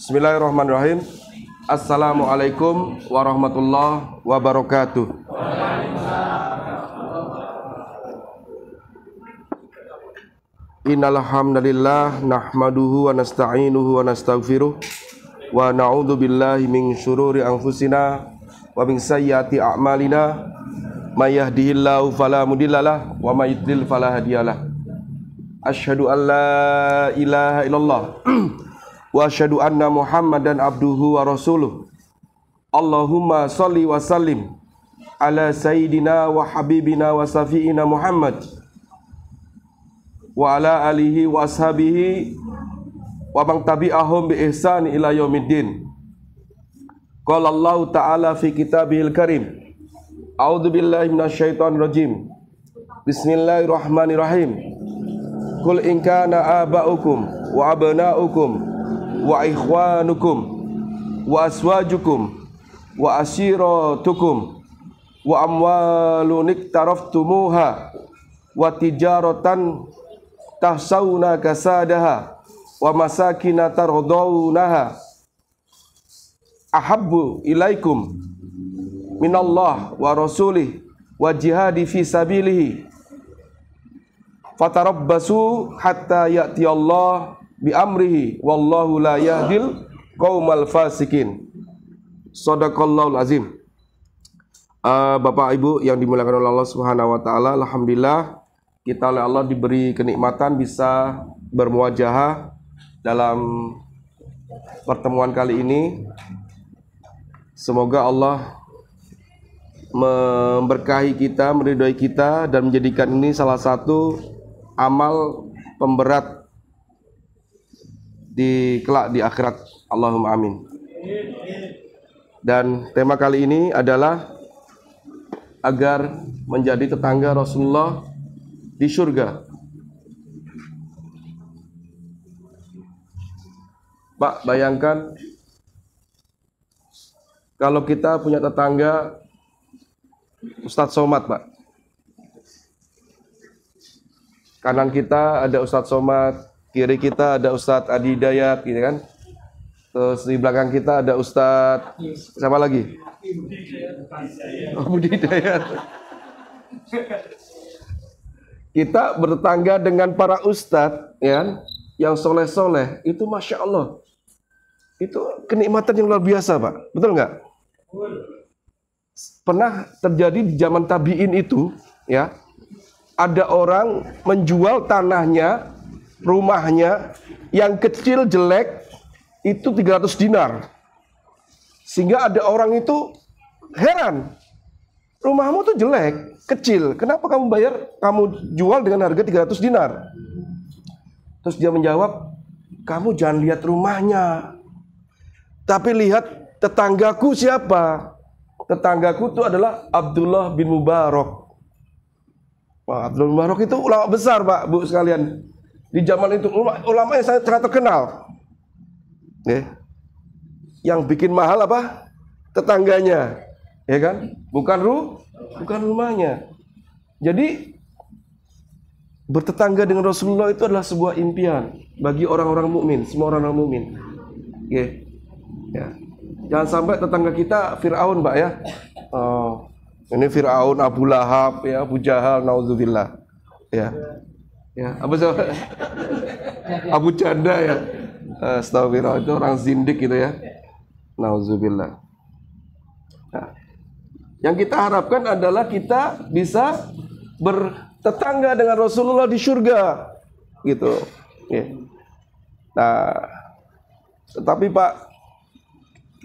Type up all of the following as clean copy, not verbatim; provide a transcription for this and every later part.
Bismillahirrahmanirrahim. Assalamualaikum warahmatullahi wabarakatuh. Innal hamdalillah nahmaduhu wa nasta'inuhu wa nastaghfiruh wa na'udzu billahi min syururi anfusina wa min sayyiati a'malina may yahdihillahu fala mudhillalah wa may yudlil fala hadiyalah. Asyhadu an la ilaha illallah wa asyhadu anna Muhammadan abduhu wa rasuluh. Allahumma shalli wa sallim ala sayyidina wa habibina wa safiina Muhammad wa ala alihi wa ashabihi wa man tabi'ahum bi ihsani ila yaumiddin. Qala Allah ta'ala fi kitabihil karim. A'udzu billahi minasyaitonir rajim. Bismillahirrahmanirrahim. Qul in kana aba'ukum wa abna'ukum wa ikhwanukum wa aswajukum wa ashiratukum wa amwalun iktaraftumuha wa tijaratan tahsawna kasadaha wa masakina tardawnaha ahabbu ilaikum minallah wa rasulih wa jihadi fi sabilihi fatarabbasu hatta ya'ti Allah bi amrihi wallahu la yahdil qaumal fasikin. Shadaqallahul azim. Bapak Ibu yang dimuliakan oleh Allah Subhanahu wa taala, alhamdulillah kita oleh Allah diberi kenikmatan bisa bermuajahah dalam pertemuan kali ini. Semoga Allah memberkahi kita, meridhai kita dan menjadikan ini salah satu amal pemberat di kelak di akhirat. Allahumma amin. Dan tema kali ini adalah agar menjadi tetangga Rasulullah di surga. Pak, bayangkan kalau kita punya tetangga Ustadz Somad, Pak. Kanan kita ada Ustadz Somad, kiri kita ada Ustadz Adi Hidayat, gitu kan? Terus di belakang kita ada Ustadz siapa lagi? Budi Hidayat. Kita bertetangga dengan para ustadz, ya, yang soleh-soleh. Itu masya Allah. Itu kenikmatan yang luar biasa, Pak. Betul nggak? Pernah terjadi di zaman tabi'in itu, ya, ada orang menjual tanahnya, rumahnya yang kecil jelek itu 300 dinar. Sehingga ada orang itu heran. Rumahmu tuh jelek, kecil. Kenapa kamu jual dengan harga 300 dinar? Terus dia menjawab, "Kamu jangan lihat rumahnya, tapi lihat tetanggaku siapa." Tetanggaku itu adalah Abdullah bin Mubarak. Wah, Abdullah bin Mubarak itu ulama besar, Pak, Bu sekalian. Di zaman itu ulama yang sangat terkenal. Yang bikin mahal apa? Tetangganya, ya kan? Bukan rumahnya. Jadi bertetangga dengan Rasulullah itu adalah sebuah impian bagi orang-orang mukmin, semua orang mukmin. Ya. Jangan sampai tetangga kita Fir'aun, Pak, ya. Ini Fir'aun, Abu Lahab, ya, Abu Jahal, naudzubillah. Ya. Apa sih? Abu Janda, ya. Astagfirullah, itu orang zindik gitu, ya. Nauzubillah. Nah, yang kita harapkan adalah kita bisa bertetangga dengan Rasulullah di surga, gitu. Ya. Nah, tetapi Pak,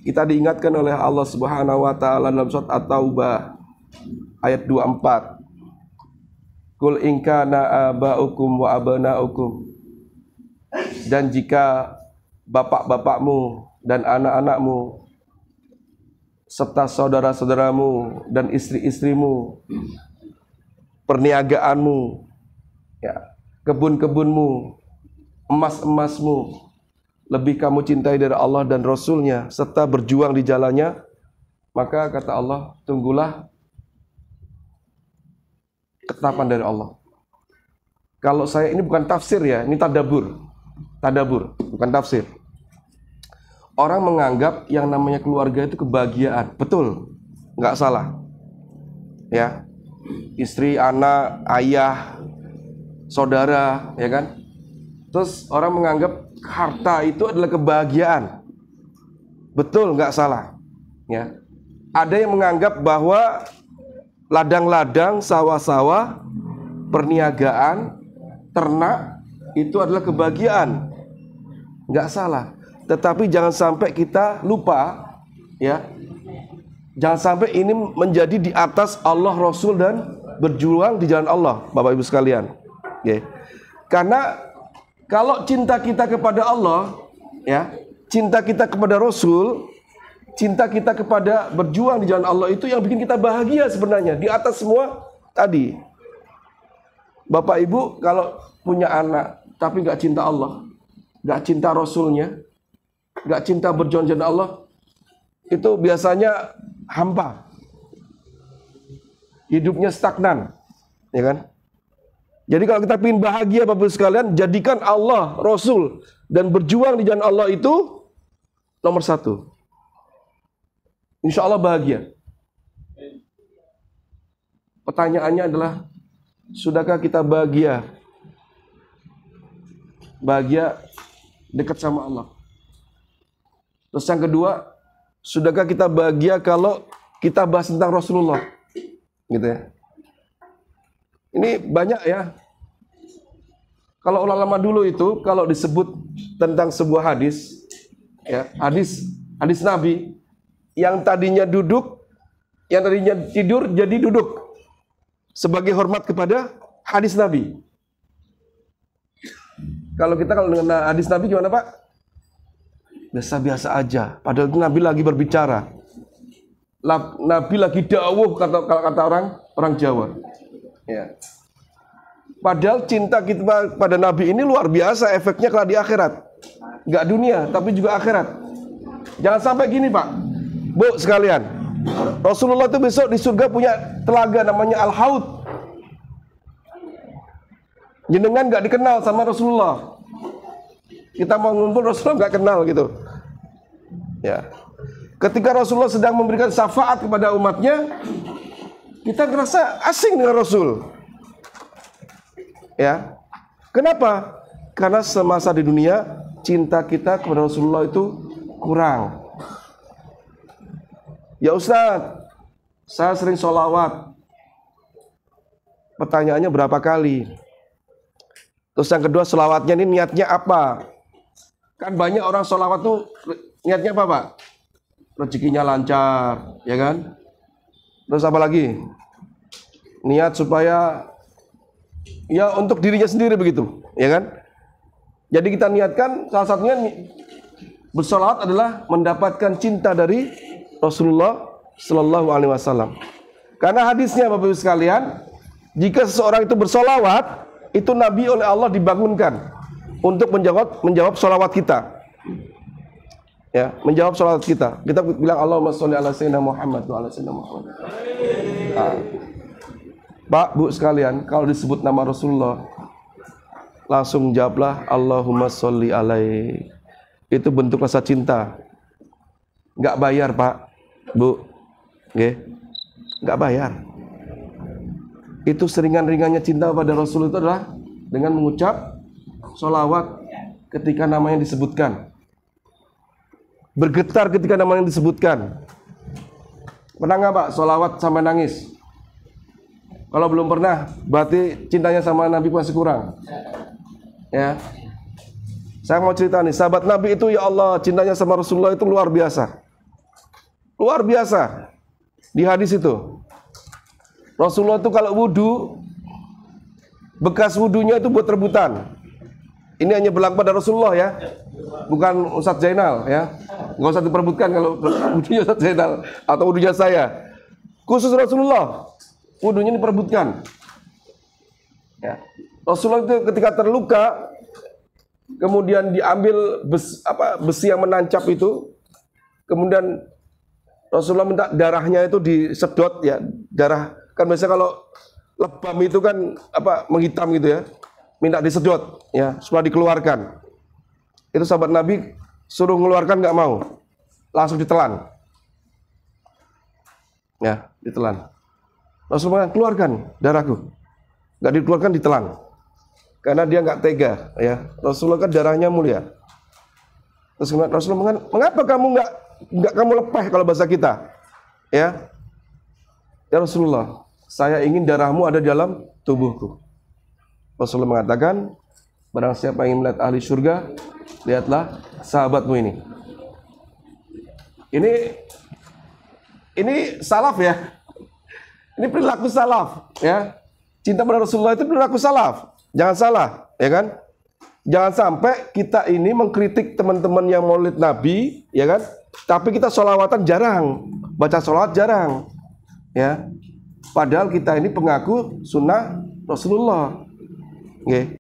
kita diingatkan oleh Allah Subhanahu wa taala dalam surat At-Taubah ayat 24. Qul in kana aba'ukum wa abna'ukum. Dan jika bapak-bapakmu dan anak-anakmu serta saudara-saudaramu dan istri-istrimu, perniagaanmu, ya, kebun-kebunmu, emas-emasmu lebih kamu cintai dari Allah dan Rasulnya serta berjuang di jalannya, maka kata Allah, tunggulah ketetapan dari Allah. Kalau saya ini bukan tafsir, ya, ini tadabur, bukan tafsir. orang menganggap yang namanya keluarga itu kebahagiaan. Betul, nggak salah. Ya, istri, anak, ayah, saudara, ya kan? Terus orang menganggap harta itu adalah kebahagiaan. Betul, nggak salah. Ya, ada yang menganggap bahwa ladang-ladang, sawah-sawah, perniagaan, ternak itu adalah kebahagiaan. Nggak salah. Tetapi jangan sampai kita lupa, ya. Jangan sampai ini menjadi di atas Allah, Rasul, dan berjuang di jalan Allah, Bapak Ibu sekalian. Ya. Karena kalau cinta kita kepada Allah, ya, cinta kita kepada Rasul, cinta kita kepada berjuang di jalan Allah itu yang bikin kita bahagia sebenarnya. Di atas semua tadi. Bapak Ibu kalau punya anak tapi nggak cinta Allah, nggak cinta Rasulnya, nggak cinta berjuang di jalan Allah, itu biasanya hampa, hidupnya stagnan, ya kan? Jadi kalau kita ingin bahagia Bapak Ibu sekalian, jadikan Allah, Rasul, dan berjuang di jalan Allah itu nomor satu. Insya Allah bahagia. Pertanyaannya adalah, sudahkah kita bahagia? Bahagia dekat sama Allah. Terus yang kedua, sudahkah kita bahagia kalau kita bahas tentang Rasulullah? Gitu ya. Ini banyak ya. Kalau ulama dulu itu kalau disebut tentang sebuah hadis, ya, hadis Nabi, yang tadinya duduk, yang tadinya tidur jadi duduk sebagai hormat kepada hadis Nabi. Kalau dengan hadis Nabi gimana Pak? Biasa-biasa aja. Padahal Nabi lagi berbicara. Nabi lagi dawuh kata orang Jawa. Ya. Padahal cinta kita pada Nabi ini luar biasa efeknya kalau di akhirat. Nggak dunia, tapi juga akhirat. Jangan sampai gini Pak, Bu sekalian. Rasulullah itu besok di surga punya telaga namanya Al-Haud. Jenengan nggak dikenal sama Rasulullah. Kita mau ngumpul Rasulullah nggak kenal gitu. Ya. Ketika Rasulullah sedang memberikan syafaat kepada umatnya, kita ngerasa asing dengan Rasul. Ya. Kenapa? Karena semasa di dunia cinta kita kepada Rasulullah itu kurang. Ya Ustadz, saya sering sholawat. Pertanyaannya berapa kali? Terus yang kedua, sholawatnya ini niatnya apa? Kan banyak orang sholawat tuh niatnya apa Pak? Rezekinya lancar, ya kan? Terus apa lagi? Niat supaya ya untuk dirinya sendiri begitu, ya kan? Jadi kita niatkan salah satunya bersolawat adalah mendapatkan cinta dari Rasulullah Sallallahu Alaihi Wasallam. Karena hadisnya Bapak Ibu sekalian, jika seseorang itu bersolawat, itu Nabi oleh Allah dibangunkan untuk menjawab solawat kita. Ya, menjawab solawat kita. Kita bilang Allahumma sholli ala sayyidina Muhammad wa ala sayyidina Muhammad. Nah, Pak, Bu sekalian, kalau disebut nama Rasulullah, langsung jawablah Allahumma sholli alaihi. Itu bentuk rasa cinta. Nggak bayar Pak, Bu. Nggih. Nggak bayar. Itu seringan-ringannya cinta pada Rasul itu adalah dengan mengucap sholawat ketika namanya disebutkan. Bergetar ketika namanya disebutkan. Pernah nggak Pak sholawat sampai nangis? Kalau belum pernah, berarti cintanya sama Nabi masih kurang. Ya. Saya mau cerita nih, sahabat Nabi itu ya Allah, cintanya sama Rasulullah itu luar biasa. Luar biasa. Di hadis itu. Rasulullah itu kalau wudu, bekas wudunya itu buat rebutan. Ini hanya berlaku pada Rasulullah ya. Bukan Ustadz Zainal ya. Nggak usah diperebutkan kalau wudunya Ustadz Zainal atau wudunya saya. Khusus Rasulullah, wudunya diperebutkan. Ya. Rasulullah itu ketika terluka, kemudian diambil besi yang menancap itu, kemudian Rasulullah minta darahnya itu disedot ya, darah kan biasanya kalau lebam itu kan menghitam gitu ya, minta disedot ya supaya dikeluarkan. Itu sahabat Nabi suruh mengeluarkan nggak mau, langsung ditelan. Ya, ditelan. Rasulullah keluarkan darahku, nggak dikeluarkan, ditelan. Karena dia nggak tega, ya. Rasulullah kan darahnya mulia. Terus Rasulullah mengapa kamu nggak kamu lepeh kalau bahasa kita, ya? Ya Rasulullah, saya ingin darahmu ada di dalam tubuhku. Rasulullah mengatakan, barang siapa yang melihat ahli surga, lihatlah sahabatmu ini. Ini salaf ya. Ini perilaku salaf, ya. Cinta pada Rasulullah itu perilaku salaf. Jangan salah, ya kan? Jangan sampai kita ini mengkritik teman-teman yang maulid Nabi, ya kan? Tapi kita sholawatan jarang, baca sholawat jarang, ya. Padahal kita ini pengaku sunnah Rasulullah. Okay.